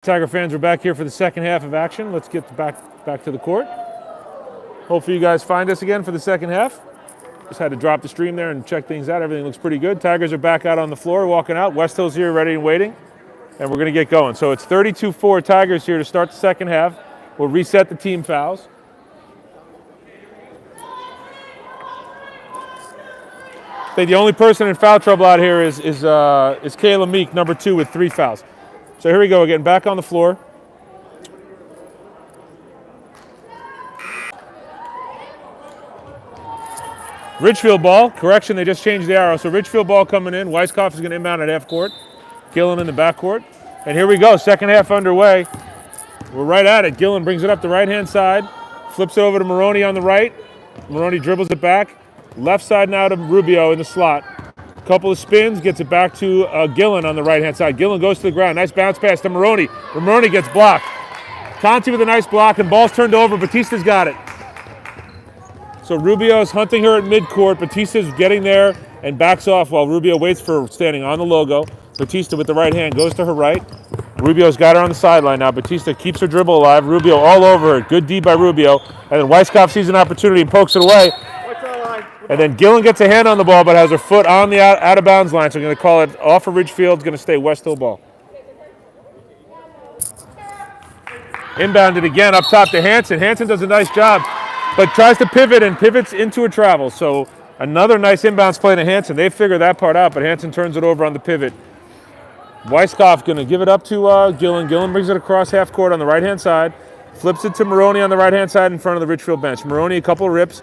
Tiger fans, we're back here for the second half of action. Let's get back to the court. Hopefully you guys find us again for the second half. Just had to drop the stream there and check things out. Everything looks pretty good. Tigers are back out on the floor, walking out. Westhill's here, ready and waiting. And we're going to get going. So it's 32-4 Tigers here to start the second half. We'll reset the team fouls. I think the only person in foul trouble out here is Kayla Meek, number 2, with 3 fouls. So here we go, getting back on the floor. Ridgefield ball, correction, they just changed the arrow. So Ridgefield ball coming in. Weiskopf is going to inbound at half court. Gillen in the backcourt. And here we go, second half underway. We're right at it. Gillen brings it up the right-hand side. Flips it over to Maroney on the right. Maroney dribbles it back. Left side now to Rubio in the slot. Couple of spins, gets it back to Gillen on the right-hand side. Gillen goes to the ground. Nice bounce pass to Maroney. Maroney gets blocked. Conti with a nice block, and ball's turned over. Batista's got it. So Rubio's hunting her at midcourt. Batista's getting there and backs off while Rubio waits for standing on the logo. Batista with the right hand goes to her right. Rubio's got her on the sideline now. Batista keeps her dribble alive. Rubio all over her. Good D by Rubio. And then Weiskopf sees an opportunity and pokes it away. And then Gillen gets a hand on the ball but has her foot on the out of bounds line. So we're going to call it off of Ridgefield. It's going to stay Westhill ball. Inbounded again up top to Hansen. Hansen does a nice job, but tries to pivot and pivots into a travel. So another nice inbounds play to Hansen. They figure that part out, but Hansen turns it over on the pivot. Weiskopf going to give it up to Gillen. Gillen brings it across half court on the right-hand side. Flips it to Maroney on the right-hand side in front of the Ridgefield bench. Maroney a couple of rips.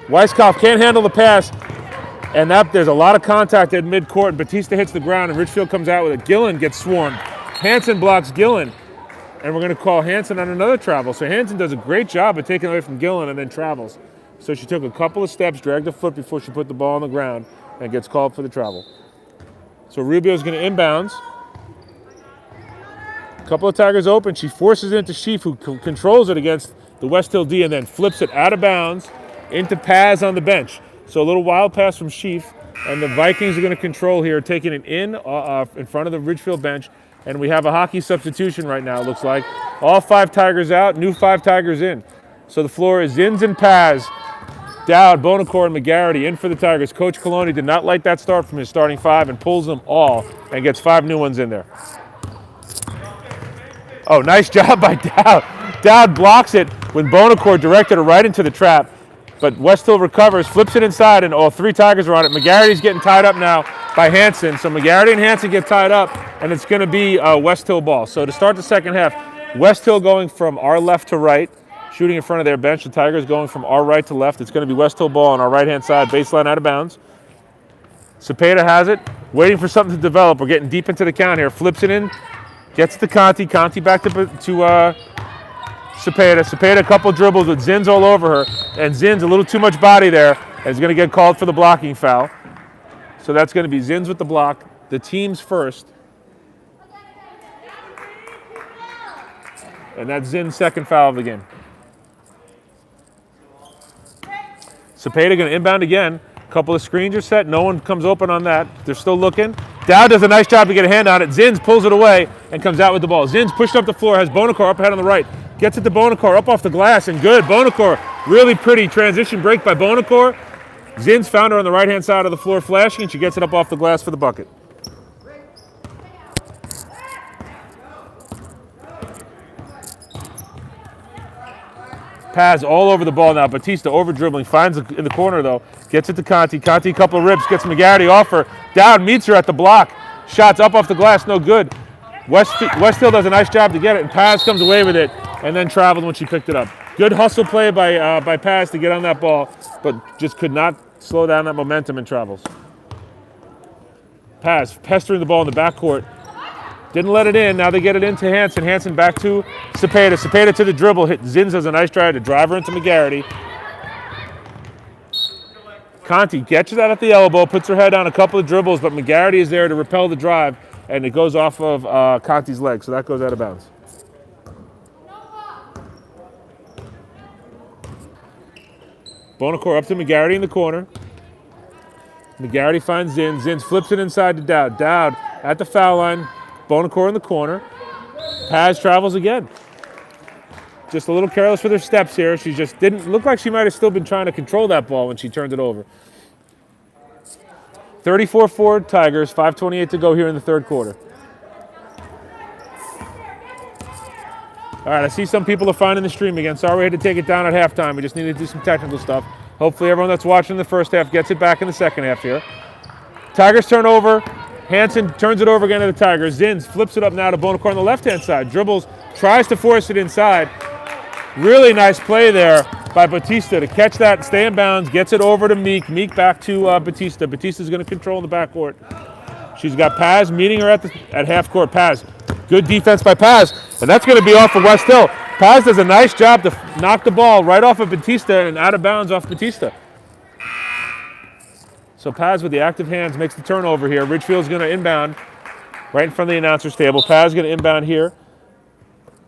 Weiskopf can't handle the pass, and there's a lot of contact at midcourt. Batista hits the ground, and Ridgefield comes out with it. Gillen gets swarmed. Hansen blocks Gillen. And we're going to call Hansen on another travel. So Hansen does a great job of taking away from Gillen and then travels. So she took a couple of steps, dragged her foot before she put the ball on the ground, and gets called for the travel. So Rubio's going to inbounds. A couple of Tigers open. She forces it into Sheaf, who controls it against the Westhill D, and then flips it out of bounds into Paz on the bench. So a little wild pass from Sheaf, and the Vikings are going to control here, taking it in front of the Ridgefield bench. And we have a hockey substitution right now, it looks like. All 5 Tigers out, new 5 Tigers in. So the floor is Zins and Paz, Dowd, Bonacore, and McGarity in for the Tigers. Coach Coloni did not like that start from his starting 5 and pulls them all and gets 5 new ones in there. Oh, nice job by Dowd. Dowd blocks it when Bonacore directed it right into the trap. But Westhill recovers, flips it inside, and all 3 Tigers are on it. McGarity's getting tied up now by Hansen. So McGarity and Hansen get tied up, and it's going to be Westhill ball. So to start the second half, Westhill going from our left to right, shooting in front of their bench. The Tigers going from our right to left. It's going to be Westhill ball on our right-hand side, baseline out of bounds. Cepeda has it, waiting for something to develop. We're getting deep into the count here. Flips it in, gets to Conti. Conti back to Cepeda. Cepeda a couple dribbles with Zins all over her, and Zins a little too much body there, and is going to get called for the blocking foul. So that's going to be Zins with the block, the team's first. And that's Zins' second foul of the game. Cepeda going to inbound again. A couple of screens are set. No one comes open on that. They're still looking. Dowd does a nice job to get a hand on it. Zins pulls it away and comes out with the ball. Zins pushed up the floor, has Bonacore up ahead on the right. Gets it to Bonacore, up off the glass, and good. Bonacore, really pretty transition break by Bonacore. Zins found her on the right-hand side of the floor flashing, and she gets it up off the glass for the bucket. Paz all over the ball now. Batista over dribbling, finds it in the corner though. Gets it to Conti. Conti a couple of rips, gets McGarity off her. Dowd meets her at the block. Shots up off the glass, no good. Westhill does a nice job to get it, and Paz comes away with it and then traveled when she picked it up. Good hustle play by Paz to get on that ball, but just could not slow down that momentum and travels. Paz pestering the ball in the backcourt. Didn't let it in. Now they get it into Hansen. Hansen back to Cepeda. Cepeda to the dribble. Zins has a nice drive to drive her into McGarity. Conti catches that at the elbow, puts her head down a couple of dribbles, but McGarity is there to repel the drive, and it goes off of Conti's leg, so that goes out of bounds. Bonacore up to McGarity in the corner. McGarity finds Zins. Zins flips it inside to Dowd. Dowd at the foul line. Bonacore in the corner. Paz travels again. Just a little careless with her steps here. She just didn't look like she might have still been trying to control that ball when she turned it over. 34-4 Tigers, 5:28 to go here in the third quarter. All right, I see some people are finding the stream again. Sorry we had to take it down at halftime. We just needed to do some technical stuff. Hopefully everyone that's watching the first half gets it back in the second half here. Tigers turn over. Hansen turns it over again to the Tigers. Zins flips it up now to Bonacor on the left-hand side. Dribbles, tries to force it inside. Really nice play there by Batista to catch that, stay in bounds, gets it over to Meek. Meek back to Batista. Batista's going to control in the backcourt. She's got Paz meeting her at half court. Paz, good defense by Paz, and that's going to be off of Westhill. Paz does a nice job to knock the ball right off of Batista and out of bounds off Batista. So Paz with the active hands makes the turnover here. Ridgefield's going to inbound right in front of the announcer's table. Paz going to inbound here.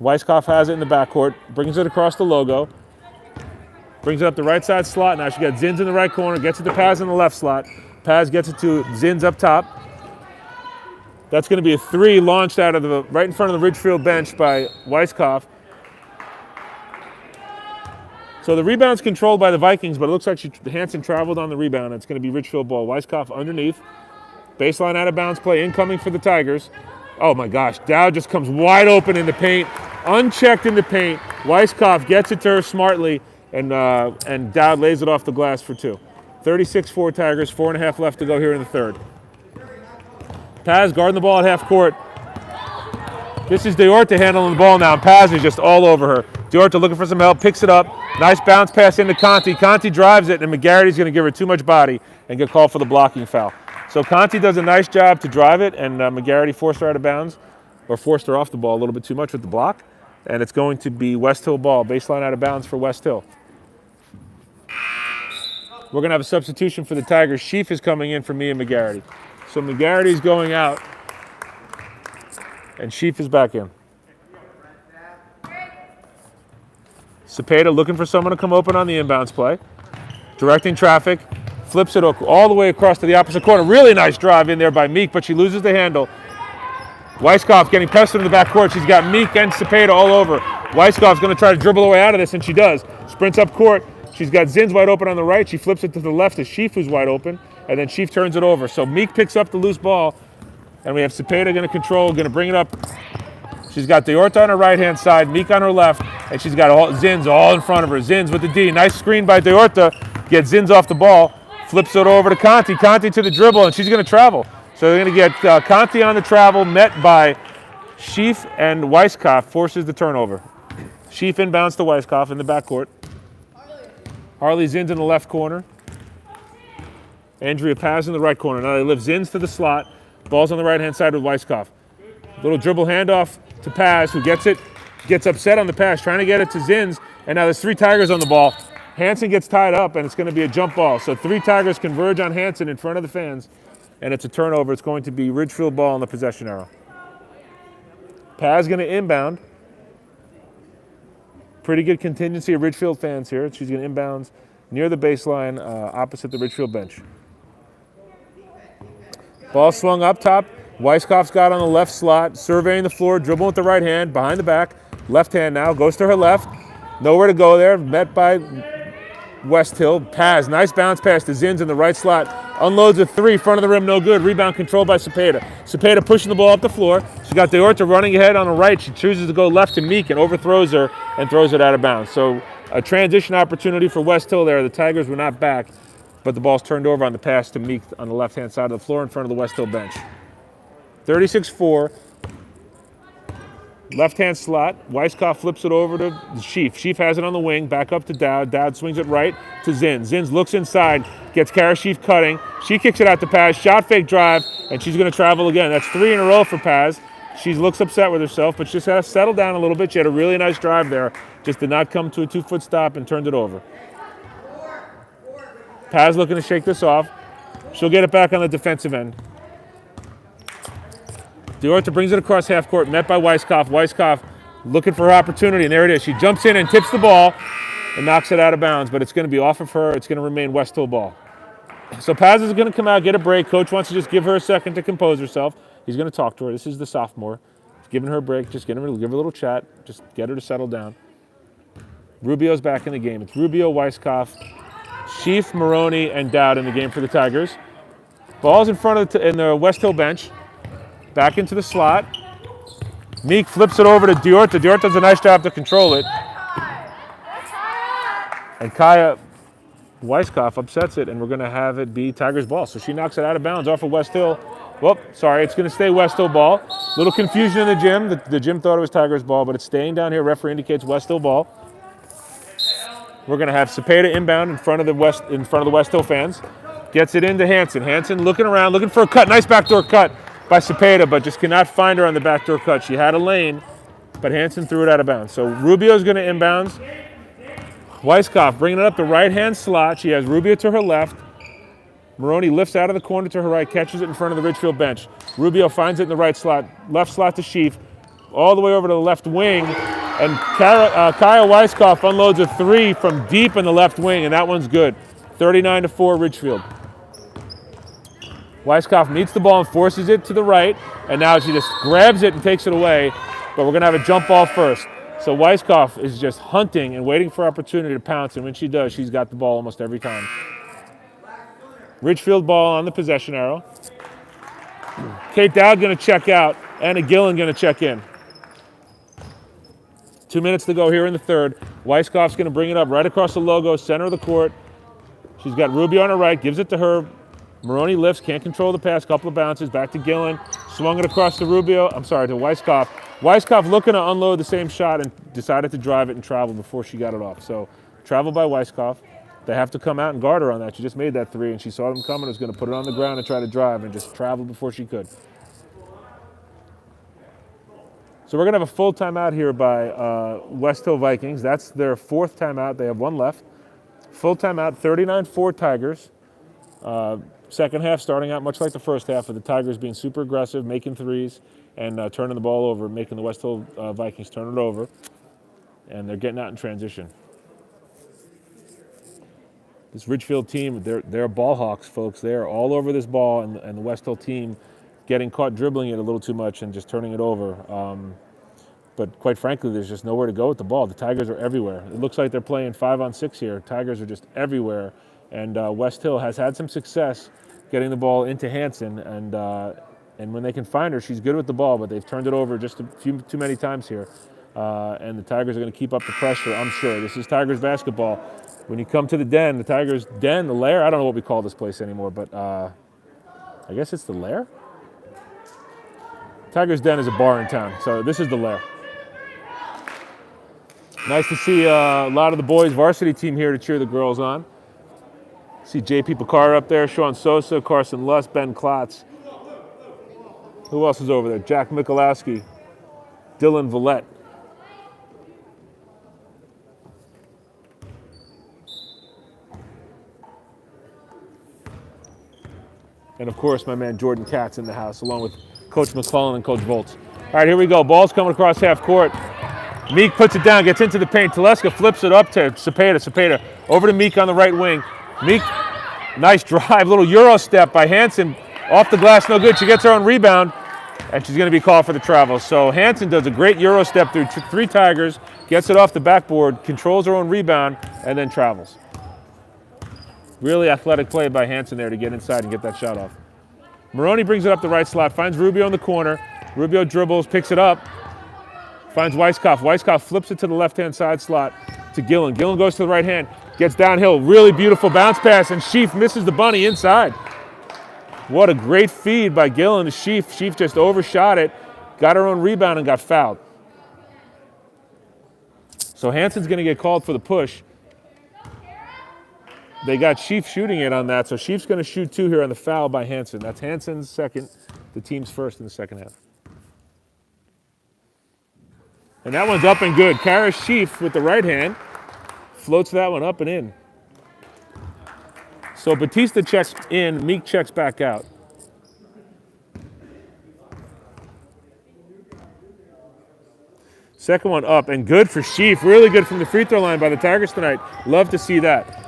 Weisskopf has it in the backcourt, brings it across the logo, brings it up the right side slot. Now she got Zins in the right corner, gets it to Paz in the left slot. Paz gets it to Zins up top. That's going to be a three launched out of the right in front of the Ridgefield bench by Weisskopf. So the rebound's controlled by the Vikings, but it looks like Hansen traveled on the rebound. It's going to be Ridgefield ball. Weisskopf underneath. Baseline out of bounds play incoming for the Tigers. Oh my gosh, Dowd just comes wide open in the paint, unchecked in the paint. Weisskopf gets it to her smartly, and Dowd lays it off the glass for two. 36-4 Tigers, 4.5 left to go here in the third. Paz guarding the ball at half court. This is Diorta handling the ball now, and Paz is just all over her. Diorta looking for some help, picks it up. Nice bounce pass into Conti. Conti drives it, and McGarrity's going to give her too much body and get called for the blocking foul. So Conti does a nice job to drive it, and McGarrity forced her out of bounds, or forced her off the ball a little bit too much with the block. And it's going to be Westhill ball, baseline out of bounds for Westhill. We're going to have a substitution for the Tigers. Sheaf is coming in for me and McGarrity. So McGarrity's going out, and Sheaf is back in. Cepeda looking for someone to come open on the inbounds play. Directing traffic. Flips it all the way across to the opposite corner. Really nice drive in there by Meek, but she loses the handle. Weisskopf getting pestered in the backcourt. She's got Meek and Cepeda all over. Weisskopf's going to try to dribble her way out of this, and she does. Sprints up court. She's got Zins wide open on the right. She flips it to the left to Sheaf, who's wide open, and then Sheaf turns it over. So Meek picks up the loose ball, and we have Cepeda going to control, going to bring it up. She's got Diorta on her right-hand side, Meek on her left, and she's got Zins all in front of her. Zins with the D. Nice screen by Diorta. Gets Zins off the ball. Flips it over to Conti. Conti to the dribble, and she's going to travel. So they're going to get Conti on the travel, met by Sheaf, and Weisskopf forces the turnover. Sheaf inbounds to Weisskopf in the backcourt. Harley Zins in the left corner. Andrea Paz in the right corner. Now they lift Zins to the slot. Ball's on the right-hand side with Weisskopf. Little dribble handoff to Paz, who gets it, gets upset on the pass, trying to get it to Zins, and now there's three Tigers on the ball. Hansen gets tied up, and it's going to be a jump ball. So three Tigers converge on Hansen in front of the fans, and it's a turnover. It's going to be Ridgefield ball on the possession arrow. Paz going to inbound. Pretty good contingency of Ridgefield fans here. She's going to inbounds near the baseline, opposite the Ridgefield bench. Ball swung up top. Weisskopf's got on the left slot, surveying the floor, dribbling with the right hand, behind the back. Left hand now, goes to her left. Nowhere to go there, met by Westhill. Paz, nice bounce pass to Zins in the right slot. Unloads a three, front of the rim, no good. Rebound controlled by Cepeda. Cepeda pushing the ball up the floor. She got Diorta running ahead on the right. She chooses to go left to Meek and overthrows her and throws it out of bounds. So a transition opportunity for Westhill there. The Tigers were not back, but the ball's turned over on the pass to Meek on the left-hand side of the floor in front of the Westhill bench. 36-4. Left-hand slot. Weisskopf flips it over to Sheaf. Sheaf has it on the wing. Back up to Dowd. Dowd swings it right to Zins. Zins looks inside. Gets Kara Sheaf cutting. She kicks it out to Paz. Shot fake drive. And she's going to travel again. That's three in a row for Paz. She looks upset with herself, but she's got to settle down a little bit. She had a really nice drive there. Just did not come to a 2-foot stop and turned it over. Paz looking to shake this off. She'll get it back on the defensive end. Diorta brings it across half court, met by Weisskopf. Weisskopf looking for her opportunity, and there it is. She jumps in and tips the ball and knocks it out of bounds, but it's going to be off of her. It's going to remain Westhill ball. So Paz is going to come out, get a break. Coach wants to just give her a second to compose herself. He's going to talk to her. This is the sophomore. giving her a break, just give her a little chat, just get her to settle down. Rubio's back in the game. It's Rubio, Weiskopf, Sheaf, Maroney, and Dowd in the game for the Tigers. Ball's in front of in the Westhill bench. Back into the slot. Meek flips it over to Diorta. Diorta does a nice job to control it. And Kaya Weiskopf upsets it, and we're going to have it be Tigers ball. So she knocks it out of bounds off of Westhill. Well, sorry, it's going to stay Westhill ball. Little confusion in the gym. The gym thought it was Tigers ball, but it's staying down here. Referee indicates Westhill ball. We're going to have Cepeda inbound in front of the Westhill fans. Gets it into Hansen. Hansen looking around, looking for a cut. Nice backdoor cut by Cepeda, but just cannot find her on the backdoor cut. She had a lane, but Hansen threw it out of bounds. So Rubio's going to inbounds. Weiskopf bringing it up the right-hand slot. She has Rubio to her left. Maroney lifts out of the corner to her right, catches it in front of the Ridgefield bench. Rubio finds it in the right slot, left slot to Sheaf, all the way over to the left wing, and Kaya Weiskopf unloads a three from deep in the left wing, and that one's good. 39-4 Ridgefield. Weiskopf meets the ball and forces it to the right, and now she just grabs it and takes it away, but we're going to have a jump ball first. So Weiskopf is just hunting and waiting for opportunity to pounce, and when she does, she's got the ball almost every time. Ridgefield ball on the possession arrow. Kate Dowd going to check out, Anna Gillen going to check in. 2 minutes to go here in the third. Weiskopf's going to bring it up right across the logo, center of the court. She's got Rubio on her right, gives it to her. Maroney lifts, can't control the pass, couple of bounces, back to Gillen. Swung it across to Weiskopf. Weiskopf looking to unload the same shot and decided to drive it and travel before she got it off. So travel by Weiskopf. They have to come out and guard her on that. She just made that three, and she saw them coming, was going to put it on the ground and try to drive and just travel before she could. So we're going to have a full timeout here by Westhill Vikings. That's their fourth timeout. They have one left. Full timeout, 39-4 Tigers. Second half starting out much like the first half, with the Tigers being super aggressive, making threes, and turning the ball over, making the Westhill Vikings turn it over. And they're getting out in transition. This Ridgefield team, they're ball hawks, folks. They're all over this ball, and the Westhill team getting caught dribbling it a little too much and just turning it over. But quite frankly, there's just nowhere to go with the ball. The Tigers are everywhere. It looks like they're playing 5-on-6 here. Tigers are just everywhere. And Westhill has had some success getting the ball into Hansen. And when they can find her, she's good with the ball, but they've turned it over just a few too many times here. And the Tigers are going to keep up the pressure, I'm sure. This is Tigers basketball. When you come to the den, the Tigers' den, the lair, I don't know what we call this place anymore, but I guess it's the lair? Tigers' den is a bar in town, so this is the lair. Nice to see a lot of the boys' varsity team here to cheer the girls on. See J.P. Picard up there, Sean Sosa, Carson Lust, Ben Klotz. Who else is over there? Jack Michalowski, Dylan Villette. And of course, my man Jordan Katz in the house, along with Coach McClellan and Coach Volts. All right, here we go. Ball's coming across half court. Meek puts it down, gets into the paint. Teleska flips it up to Cepeda. Cepeda over to Meek on the right wing. Meek, nice drive, little Euro step by Hansen. Off the glass, no good. She gets her own rebound, and she's going to be called for the travel. So Hansen does a great Euro step through three Tigers, gets it off the backboard, controls her own rebound, and then travels. Really athletic play by Hansen there to get inside and get that shot off. Maroney brings it up the right slot, finds Rubio in the corner. Rubio dribbles, picks it up, finds Weiskopf. Weiskopf flips it to the left-hand side slot to Gillen. Gillen goes to the right hand, gets downhill. Really beautiful bounce pass, and Sheaf misses the bunny inside. What a great feed by Gillen to Sheaf. Sheaf just overshot it, got her own rebound, and got fouled. So Hansen's going to get called for the push. They got Sheaf shooting it on that, so Sheaf's going to shoot two here on the foul by Hansen. That's Hansen's second, the team's first in the second half. And that one's up and good. Kara Sheaf with the right hand floats that one up and in. So Batista checks in, Meek checks back out. Second one up and good for Sheaf. Really good from the free throw line by the Tigers tonight. Love to see that.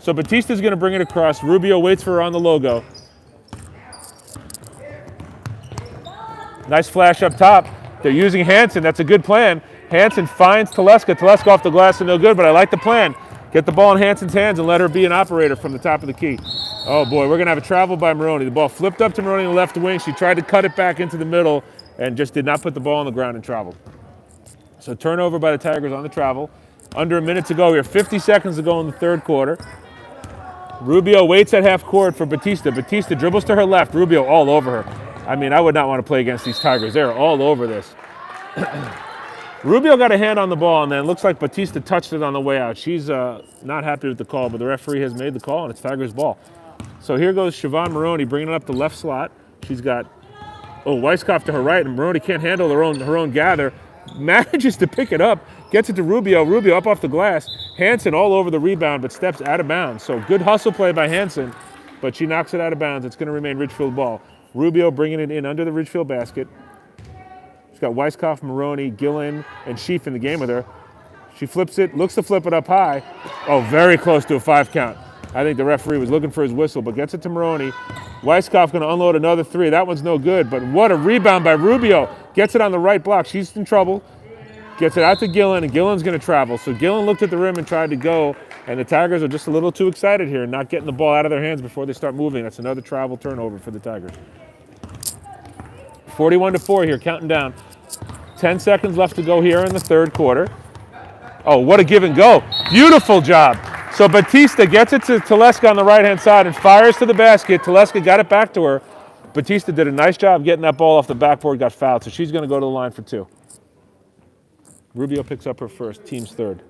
So Batista's going to bring it across. Rubio waits for her on the logo. Nice flash up top. They're using Hansen. That's a good plan. Hansen finds Teleska. Teleska off the glass and no good, but I like the plan. Get the ball in Hansen's hands and let her be an operator from the top of the key. Oh boy, we're gonna have a travel by Maroney. The ball flipped up to Maroney in the left wing. She tried to cut it back into the middle and just did not put the ball on the ground and traveled. So turnover by the Tigers on the travel. Under a minute to go here, 50 seconds to go in the third quarter. Rubio waits at half court for Batista. Batista dribbles to her left. Rubio all over her. I mean, I would not want to play against these Tigers. They're all over this. Rubio got a hand on the ball, and then it looks like Batista touched it on the way out. She's not happy with the call, but the referee has made the call, and it's Tigers' ball. So here goes Siobhan Maroney bringing it up the left slot. She's got, Weiskopf to her right, and Maroney can't handle her own gather. Manages to pick it up, gets it to Rubio. Rubio up off the glass. Hansen all over the rebound, but steps out of bounds. So good hustle play by Hansen, but she knocks it out of bounds. It's going to remain Ridgefield ball. Rubio bringing it in under the Ridgefield basket. She's got Weiskopf, Maroney, Gillen, and Sheaf in the game with her. She flips it, looks to flip it up high. Oh, very close to a 5 count. I think the referee was looking for his whistle, but gets it to Maroney. Weiskopf going to unload another 3. That one's no good, but what a rebound by Rubio. Gets it on the right block. She's in trouble. Gets it out to Gillen, and Gillen's going to travel. So Gillen looked at the rim and tried to go, and the Tigers are just a little too excited here, not getting the ball out of their hands before they start moving. That's another travel turnover for the Tigers. 41-4 here, counting down. 10 seconds left to go here in the third quarter. Oh, what a give and go. Beautiful job. So Batista gets it to Teleska on the right-hand side and fires to the basket. Teleska got it back to her. Batista did a nice job getting that ball off the backboard, got fouled, so she's going to go to the line for 2. Rubio picks up her first, team's third.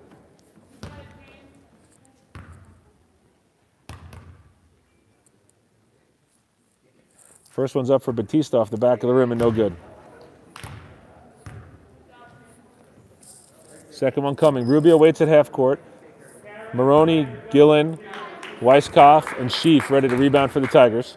First one's up for Batista off the back of the rim and no good. Second one coming. Rubio waits at half court. Maroney, Gillen, Weiskopf, and Sheaf ready to rebound for the Tigers.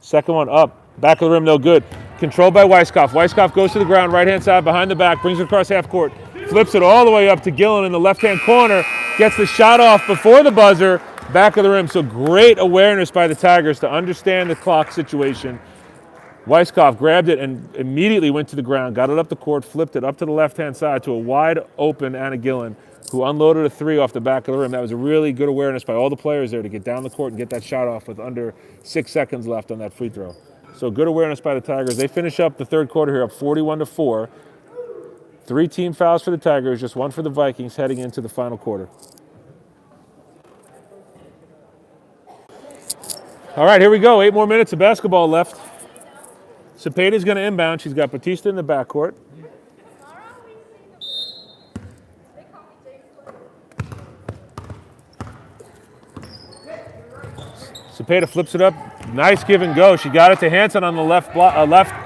Second one up. Back of the rim, no good. Controlled by Weiskopf. Weiskopf goes to the ground, right-hand side, behind the back, brings it across half court, flips it all the way up to Gillen in the left-hand corner, gets the shot off before the buzzer, back of the rim. So great awareness by the Tigers to understand the clock situation. Weiskopf grabbed it and immediately went to the ground, got it up the court, flipped it up to the left-hand side to a wide-open Anna Gillen, who unloaded a 3 off the back of the rim. That was a really good awareness by all the players there to get down the court and get that shot off with under 6 seconds left on that free throw. So good awareness by the Tigers. They finish up the third quarter here up 41-4. 3 team fouls for the Tigers, just 1 for the Vikings heading into the final quarter. All right, here we go. 8 more minutes of basketball left. Cepeda's going to inbound. She's got Batista in the backcourt. Cepeda flips it up. Nice give and go. She got it to Hansen on the left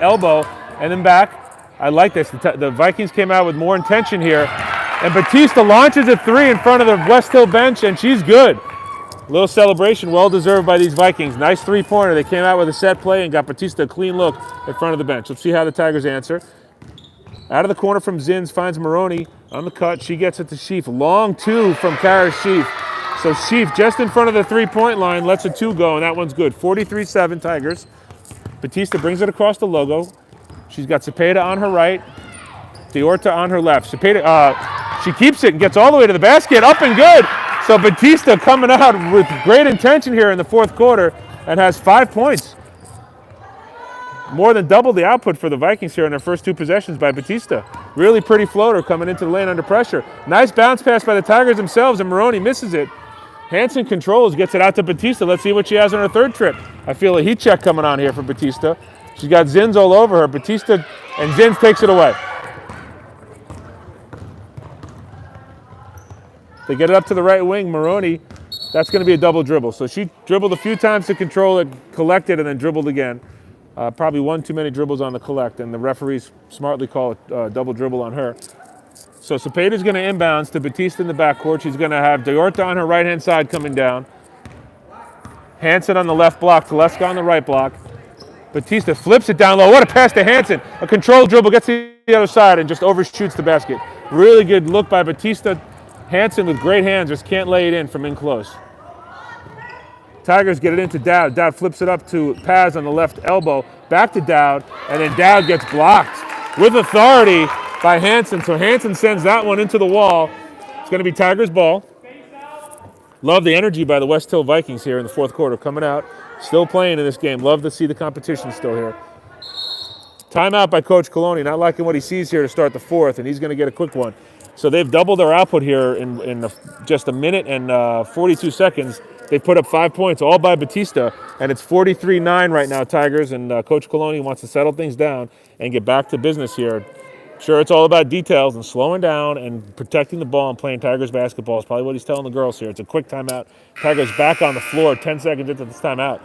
elbow and then back. I like this. The Vikings came out with more intention here. And Batista launches a 3 in front of the Westhill bench, and she's good. A little celebration, well-deserved by these Vikings. Nice 3-pointer. They came out with a set play and got Batista a clean look in front of the bench. Let's see how the Tigers answer. Out of the corner from Zins, finds Maroney on the cut. She gets it to Sheaf. Long 2 from Kara Sheaf. So Sheaf just in front of the 3-point line, lets a 2 go, and that one's good. 43-7 Tigers. Batista brings it across the logo. She's got Cepeda on her right, Diorta on her left. Cepeda, she keeps it and gets all the way to the basket, up and good. So Batista coming out with great intention here in the fourth quarter and has 5 points. More than double the output for the Vikings here in their first 2 possessions by Batista. Really pretty floater coming into the lane under pressure. Nice bounce pass by the Tigers themselves, and Maroney misses it. Hansen controls, gets it out to Batista. Let's see what she has on her third trip. I feel a heat check coming on here for Batista. She's got Zins all over her. Batista, and Zins takes it away. They get it up to the right wing. Maroney, that's going to be a double dribble. So she dribbled a few times to control it, collected, and then dribbled again. Probably 1 too many dribbles on the collect, and the referees smartly call it double dribble on her. So Cepeda's going to inbounds to Batista in the backcourt. She's going to have Diorta on her right-hand side coming down. Hansen on the left block, Teleska on the right block. Batista flips it down low. What a pass to Hansen. A controlled dribble, gets to the other side and just overshoots the basket. Really good look by Batista. Hansen with great hands, just can't lay it in from in close. Tigers get it into Dowd. Dowd flips it up to Paz on the left elbow. Back to Dowd. And then Dowd gets blocked with authority by Hansen. So Hansen sends that one into the wall. It's going to be Tigers ball. Love the energy by the Westhill Vikings here in the fourth quarter coming out. Still playing in this game. Love to see the competition still here. Timeout by Coach Coloni. Not liking what he sees here to start the fourth, and he's going to get a quick one. So they've doubled their output here in just a minute and 42 seconds. They put up 5 points, all by Batista, and it's 43-9 right now, Tigers, and Coach Coloni wants to settle things down and get back to business here. Sure, it's all about details and slowing down and protecting the ball and playing Tigers basketball is probably what he's telling the girls here. It's a quick timeout. Tigers back on the floor 10 seconds into this timeout.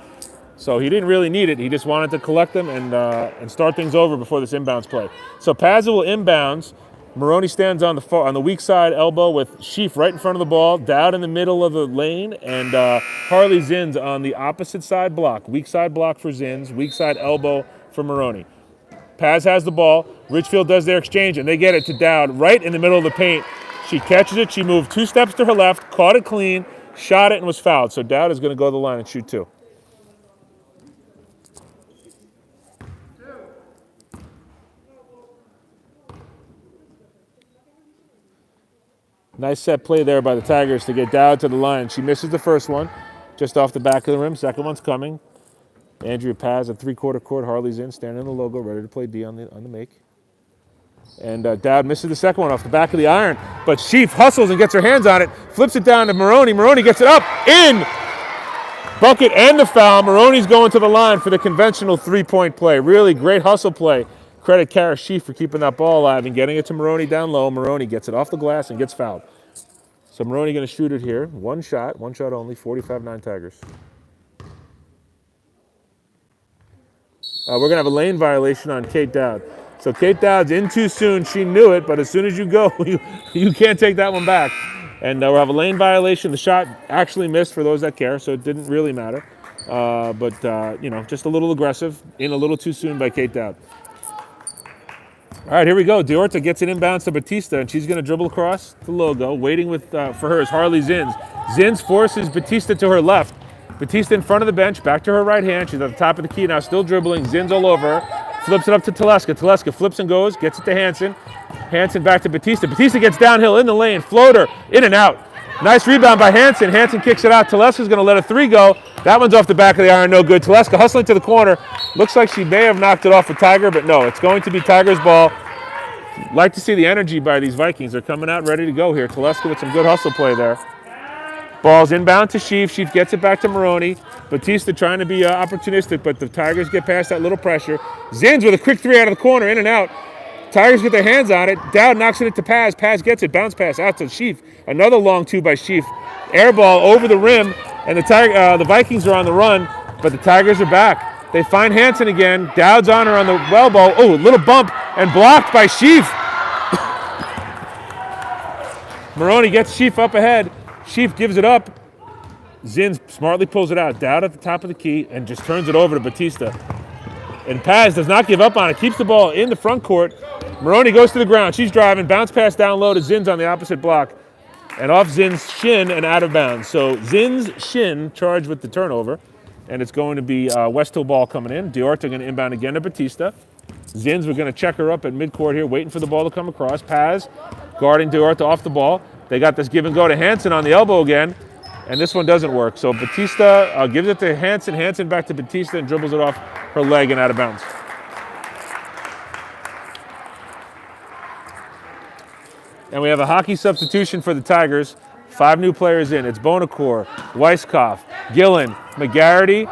So he didn't really need it. He just wanted to collect them and start things over before this inbounds play. So Pazza will inbounds. Maroney stands on the weak side elbow with Sheaf right in front of the ball, Dowd in the middle of the lane, and Harley Zins on the opposite side block. Weak side block for Zins, weak side elbow for Maroney. Paz has the ball. Ridgefield does their exchange, and they get it to Dowd right in the middle of the paint. She catches it. She moved 2 steps to her left, caught it clean, shot it, and was fouled. So Dowd is going to go to the line and shoot 2. Nice set play there by the Tigers to get Dowd to the line. She misses the first one, just off the back of the rim. Second one's coming. Andrea Paz at three-quarter court. Harley's in, standing in the logo, ready to play D on the make. And Dowd misses the second one off the back of the iron. But Sheaf hustles and gets her hands on it, flips it down to Maroney. Maroney gets it up, in! Bucket and the foul. Maroney's going to the line for the conventional three-point play. Really great hustle play. Credit Kara Sheaf for keeping that ball alive and getting it to Maroney down low. Maroney gets it off the glass and gets fouled. So Maroney going to shoot it here. One shot only, 45-9 Tigers. We're going to have a lane violation on Kate Dowd. So Kate Dowd's in too soon. She knew it, but as soon as you go, you can't take that one back. And we'll have a lane violation. The shot actually missed for those that care, so it didn't really matter. But just a little aggressive, in a little too soon by Kate Dowd. All right, here we go. Diorta gets an inbounds to Batista, and she's going to dribble across the logo. Waiting for her is Harley Zins. Zins forces Batista to her left. Batista in front of the bench, back to her right hand. She's at the top of the key now, still dribbling. Zins all over her. Flips it up to Teleska. Teleska flips and goes, gets it to Hansen. Hansen back to Batista. Batista gets downhill in the lane. Floater, in and out. Nice rebound by Hansen. Hansen kicks it out. Teleska's going to let a 3 go. That one's off the back of the iron, no good. Teleska hustling to the corner. Looks like she may have knocked it off a Tiger, but no, it's going to be Tigers ball. Like to see the energy by these Vikings. They're coming out ready to go here. Teleska with some good hustle play there. Ball's inbound to Sheaf. Sheaf gets it back to Maroney. Batista trying to be opportunistic, but the Tigers get past that little pressure. Zins with a quick 3 out of the corner, in and out. Tigers get their hands on it. Dowd knocks it to Paz. Paz gets it. Bounce pass out to Sheaf. Another long 2 by Sheaf. Air ball over the rim, and the Vikings are on the run, but the Tigers are back. They find Hansen again. Dowd's on her on the elbow. Oh, little bump, and blocked by Sheaf. Maroney gets Sheaf up ahead. Sheaf gives it up. Zins smartly pulls it out. Dowd at the top of the key and just turns it over to Batista. And Paz does not give up on it. Keeps the ball in the front court. Maroney goes to the ground. She's driving. Bounce pass down low to Zins on the opposite block. And off Zins' shin and out of bounds. So Zins' shin charged with the turnover. And it's going to be Westhill ball coming in. Diorta going to inbound again to Batista. Zins, we're going to check her up at midcourt here, waiting for the ball to come across. Paz guarding Diorta off the ball. They got this give and go to Hansen on the elbow again, and this one doesn't work. So Batista gives it to Hansen. Hansen back to Batista and dribbles it off her leg and out of bounds. And we have a hockey substitution for the Tigers. 5 new players in. It's Bonacore, Weisskopf, Gillen, McGarity.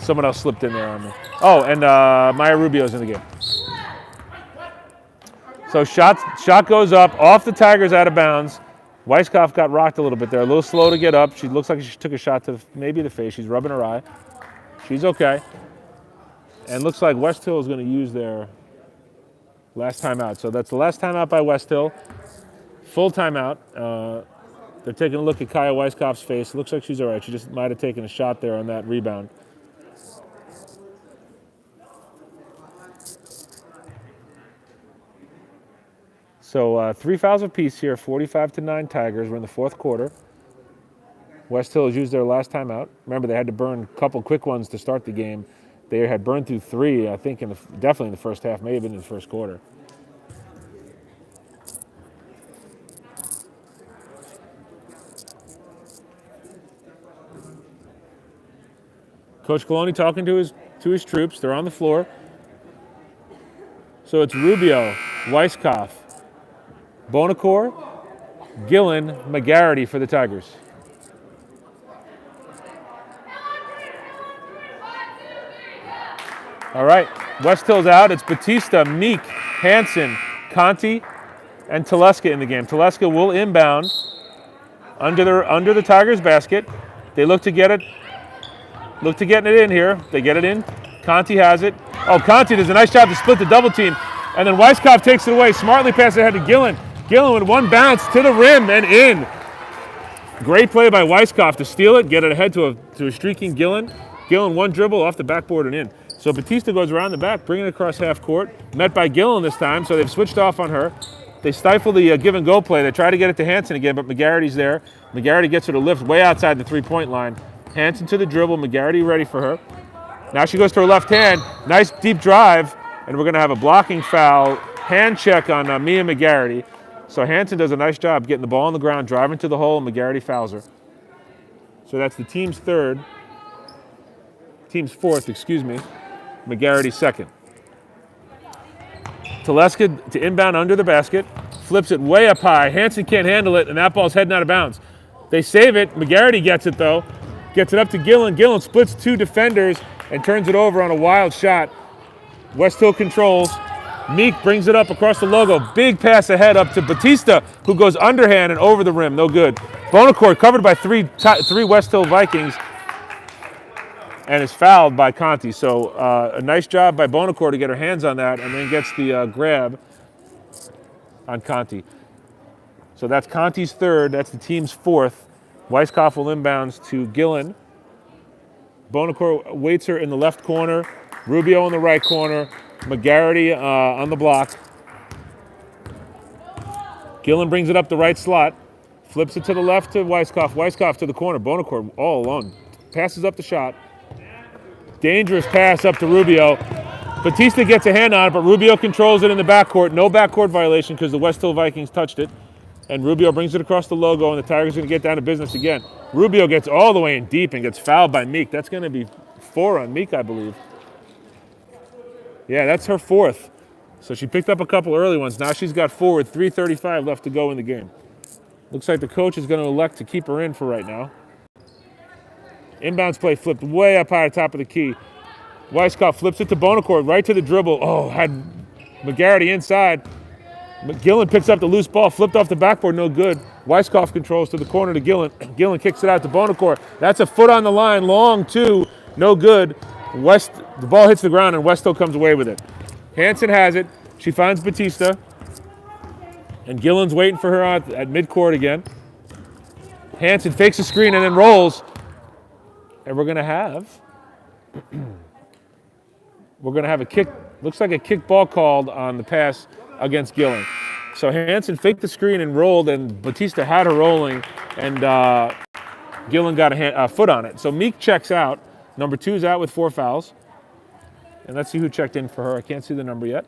Someone else slipped in there on me. Oh, and Maya Rubio's in the game. So shot goes up, off the Tigers, out of bounds. Weisskopf got rocked a little bit there, a little slow to get up. She looks like she took a shot to maybe the face. She's rubbing her eye. She's okay. And looks like Westhill is going to use their last timeout. So that's the last timeout by Westhill. Full timeout. They're taking a look at Kaya Weisskopf's face. It looks like she's all right. She just might have taken a shot there on that rebound. So 3 fouls apiece here, 45-9 Tigers. We're in the fourth quarter. Westhill has used their last timeout. Remember, they had to burn a couple quick ones to start the game. They had burned through 3, I think, definitely in the first half, may have been in the first quarter. Coach Coloni talking to his troops. They're on the floor. So it's Rubio, Weiskopf, Bonacore, Gillen, McGarity for the Tigers. All right, Westhill's out. It's Batista, Meek, Hansen, Conti, and Teleska in the game. Teleska will inbound under the Tigers' basket. They look to getting it in here. They get it in. Conti has it. Oh, Conti does a nice job to split the double team. And then Weiskopf takes it away. Smartly passes ahead to Gillen. Gillen with one bounce to the rim and in. Great play by Weiskopf to steal it, get it ahead to a streaking Gillen. Gillen one dribble off the backboard and in. So Batista goes around the back, bringing it across half court. Met by Gillen this time, so they've switched off on her. They stifle the give and go play. They try to get it to Hansen again, but McGarity's there. McGarity gets her to lift way outside the three-point line. Hansen to the dribble. McGarity ready for her. Now she goes to her left hand. Nice deep drive, and we're going to have a blocking foul. Hand check on Mia McGarity. So Hansen does a nice job getting the ball on the ground, driving to the hole, and McGarity fouls her. So that's the team's fourth, McGarity second. Teleska to inbound under the basket, flips it way up high. Hansen can't handle it, and that ball's heading out of bounds. They save it. McGarity gets it, though. Gets it up to Gillen. Gillen splits 2 defenders and turns it over on a wild shot. Westhill controls. Meek brings it up across the logo. Big pass ahead up to Batista, who goes underhand and over the rim. No good. Bonacore covered by three Westhill Vikings and is fouled by Conti. So a nice job by Bonacore to get her hands on that and then gets the grab on Conti. So that's Conti's third. That's the team's fourth. Weiskopf will inbounds to Gillen. Bonacore waits her in the left corner. Rubio in the right corner. McGarity on the block. Gillen brings it up the right slot. Flips it to the left to Weiskopf. Weiskopf to the corner. Bonacore all alone. Passes up the shot. Dangerous pass up to Rubio. Batista gets a hand on it, but Rubio controls it in the backcourt. No backcourt violation because the Westhill Vikings touched it. And Rubio brings it across the logo, and the Tigers are going to get down to business again. Rubio gets all the way in deep and gets fouled by Meek. That's going to be 4 on Meek, I believe. Yeah, that's her fourth. So she picked up a couple early ones. Now she's got 4 with 3:35 left to go in the game. Looks like the coach is going to elect to keep her in for right now. Inbounds play flipped way up high at top of the key. Weiskopf flips it to Bonacore, right to the dribble. Oh, had McGarity inside. Gillen picks up the loose ball, flipped off the backboard, no good. Weiskopf controls to the corner to Gillen. Gillen kicks it out to Bonacore. That's a foot on the line, long 2, no good. The ball hits the ground and Westhill comes away with it. Hansen has it. She finds Batista. And Gillen's waiting for her at midcourt again. Hansen fakes a screen and then rolls. And we're going to have a kick. Looks like a kick ball called on the pass against Gillen. So Hansen faked the screen and rolled, and Batista had her rolling, and Gillen got a foot on it. So Meek checks out. Number 2 is out with 4 fouls. And let's see who checked in for her. I can't see the number yet.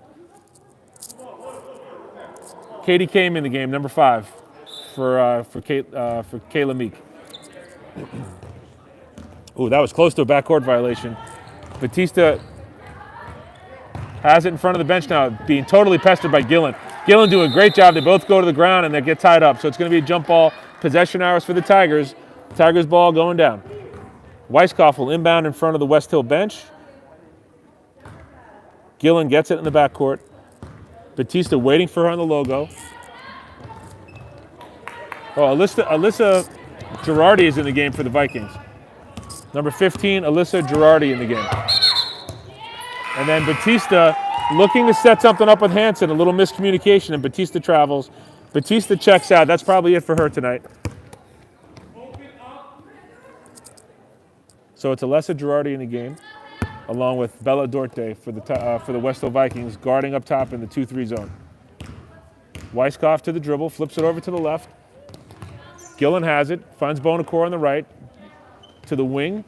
Katie came in the game, number 5, for Kayla Meek. Ooh, that was close to a backcourt violation. Batista has it in front of the bench now, being totally pestered by Gillen. Gillen doing a great job. They both go to the ground and they get tied up. So it's going to be a jump ball. Possession hours for the Tigers. Tigers ball going down. Weiskopf will inbound in front of the Westhill bench. Gillen gets it in the backcourt. Batista waiting for her on the logo. Oh, Alyssa Girardi is in the game for the Vikings. Number 15, Alyssa Girardi in the game. And then Batista looking to set something up with Hansen, a little miscommunication, and Batista travels. Batista checks out. That's probably it for her tonight. So it's Alyssa Girardi in the game, along with Bella Dorte for the Westhill Vikings, guarding up top in the 2-3 zone. Weiskopf to the dribble, flips it over to the left. Gillen has it, finds Bonacore on the right, to the wing,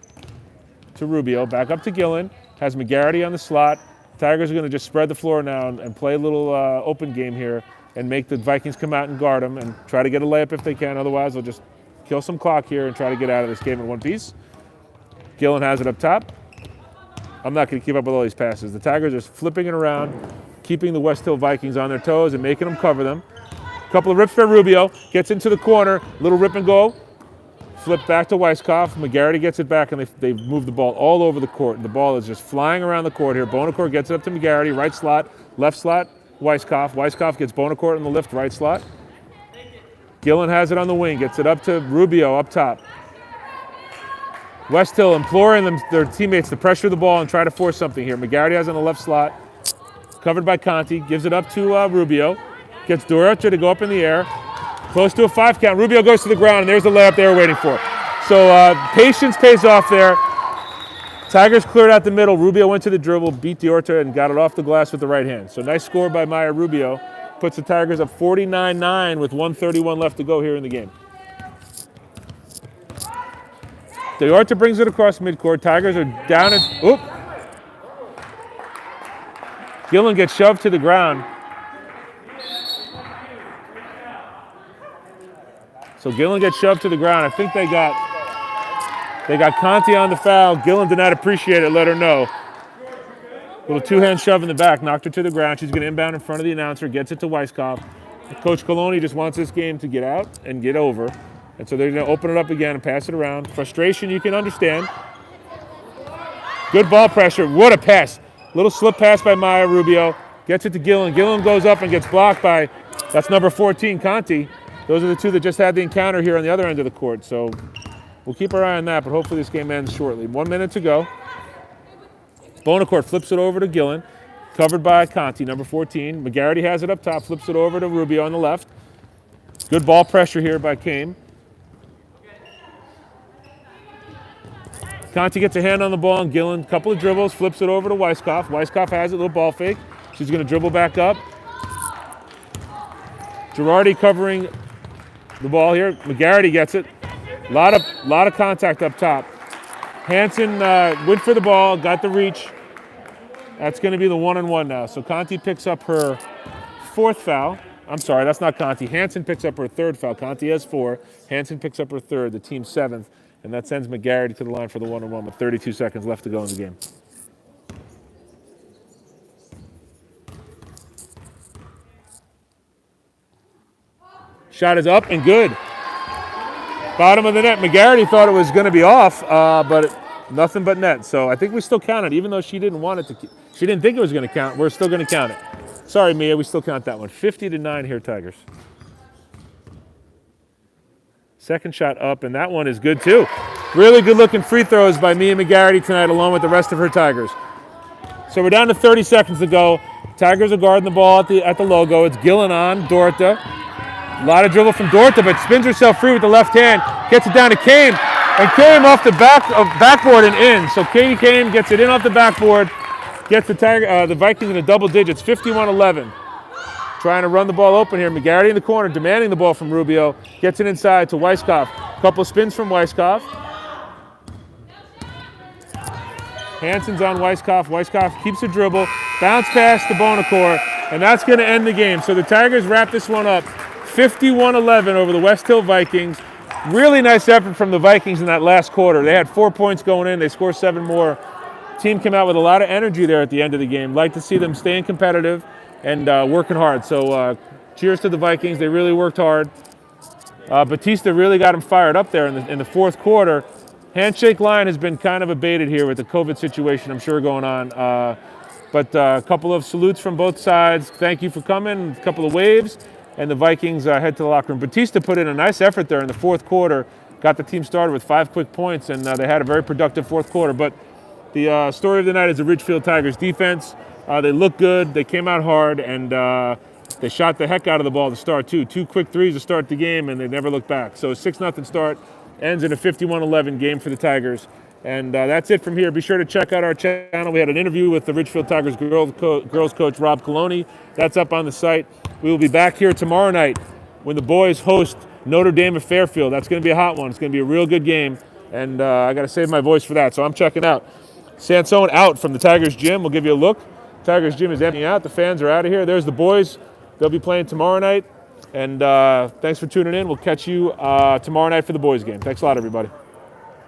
to Rubio, back up to Gillen, has McGarity on the slot. Tigers are going to just spread the floor now and play a little open game here and make the Vikings come out and guard them and try to get a layup if they can. Otherwise, they'll just kill some clock here and try to get out of this game in one piece. Gillen has it up top. I'm not going to keep up with all these passes. The Tigers are flipping it around, keeping the Westhill Vikings on their toes and making them cover them. A couple of rips for Rubio, gets into the corner, little rip and go. Flip back to Weiskopf. McGarity gets it back, and they move the ball all over the court. The ball is just flying around the court here. Bonacore gets it up to McGarity, right slot, left slot, Weiskopf. Weiskopf gets Bonacore in the lift, right slot. Gillen has it on the wing, gets it up to Rubio up top. Westhill imploring their teammates to pressure the ball and try to force something here. McGarity has it on the left slot, covered by Conti, gives it up to Rubio, gets Duarte to go up in the air. Close to a 5 count. Rubio goes to the ground, and there's the layup they were waiting for. So patience pays off there. Tigers cleared out the middle. Rubio went to the dribble, beat Duarte, and got it off the glass with the right hand. So nice score by Maya Rubio. Puts the Tigers up 49-9 with 1:31 left to go here in the game. Duarte brings it across midcourt. Tigers are down at... Oop! Gillen gets shoved to the ground. So Gillen gets shoved to the ground. I think they got Conti on the foul. Gillen did not appreciate it, let her know. Little two-hand shove in the back, knocked her to the ground. She's going to inbound in front of the announcer, gets it to Weiskopf. Coach Coloni just wants this game to get out and get over. And so they're going to open it up again and pass it around. Frustration, you can understand. Good ball pressure. What a pass. Little slip pass by Maya Rubio. Gets it to Gillen. Gillen goes up and gets blocked by, that's number 14, Conti. Those are the two that just had the encounter here on the other end of the court. So we'll keep our eye on that, but hopefully this game ends shortly. 1 minute to go. Bonacore flips it over to Gillen, covered by Conti, number 14. McGarity has it up top, flips it over to Rubio on the left. Good ball pressure here by Kame. Conti gets a hand on the ball, and Gillen, couple of dribbles, flips it over to Weiskopf. Weiskopf has it, little ball fake. She's going to dribble back up. Girardi covering the ball here. McGarity gets it. A lot of contact up top. Hansen went for the ball, got the reach. That's going to be the 1-on-1 now. So Conti picks up her 4th foul. I'm sorry, that's not Conti. Hansen picks up her 3rd foul. Conti has 4. Hansen picks up her 3rd, the team's 7th. And that sends McGarity to the line for the 1-on-1 with 32 seconds left to go in the game. Shot is up and good. Bottom of the net. McGarity thought it was going to be off, but nothing but net. So I think we still count it, even though she didn't want it to. She didn't think it was going to count. We're still going to count it. Sorry, Mia, we still count that one. 50-9 here, Tigers. Second shot up, and that one is good too. Really good-looking free throws by Mia McGarity tonight, along with the rest of her Tigers. So we're down to 30 seconds to go. Tigers are guarding the ball at the logo. It's Gillen on Duarte. A lot of dribble from Duarte, but spins herself free with the left hand. Gets it down to Kame, and Kame off the backboard and in. So Katie Kame gets it in off the backboard, gets the Vikings in the double digits, 51-11. Trying to run the ball open here. McGarity in the corner, demanding the ball from Rubio. Gets it inside to Weiskopf. Couple spins from Weiskopf. Hansen's on Weiskopf. Weiskopf keeps the dribble. Bounce pass to Bonacore, and that's going to end the game. So the Tigers wrap this one up. 51-11 over the Westhill Vikings. Really nice effort from the Vikings in that last quarter. They had 4 points going in. They scored 7 more. Team came out with a lot of energy there at the end of the game. Like to see them staying competitive and working hard. So cheers to the Vikings. They really worked hard. Batista really got them fired up there in the fourth quarter. Handshake line has been kind of abated here with the COVID situation, I'm sure, going on. But a couple of salutes from both sides. Thank you for coming. A couple of waves. And the Vikings head to the locker room. Batista put in a nice effort there in the fourth quarter. Got the team started with 5 quick points, and they had a very productive fourth quarter. But the story of the night is the Ridgefield Tigers defense. They looked good. They came out hard, and they shot the heck out of the ball to start, too. 2 quick threes to start the game, and they never looked back. So 6-0 start ends in a 51-11 game for the Tigers. And that's it from here. Be sure to check out our channel. We had an interview with the Ridgefield Tigers girls coach, Rob Coloni. That's up on the site. We will be back here tomorrow night when the boys host Notre Dame of Fairfield. That's going to be a hot one. It's going to be a real good game, and I got to save my voice for that, so I'm checking out. Sansone out from the Tigers gym. We'll give you a look. Tigers gym is emptying out. The fans are out of here. There's the boys. They'll be playing tomorrow night, and thanks for tuning in. We'll catch you tomorrow night for the boys game. Thanks a lot, everybody.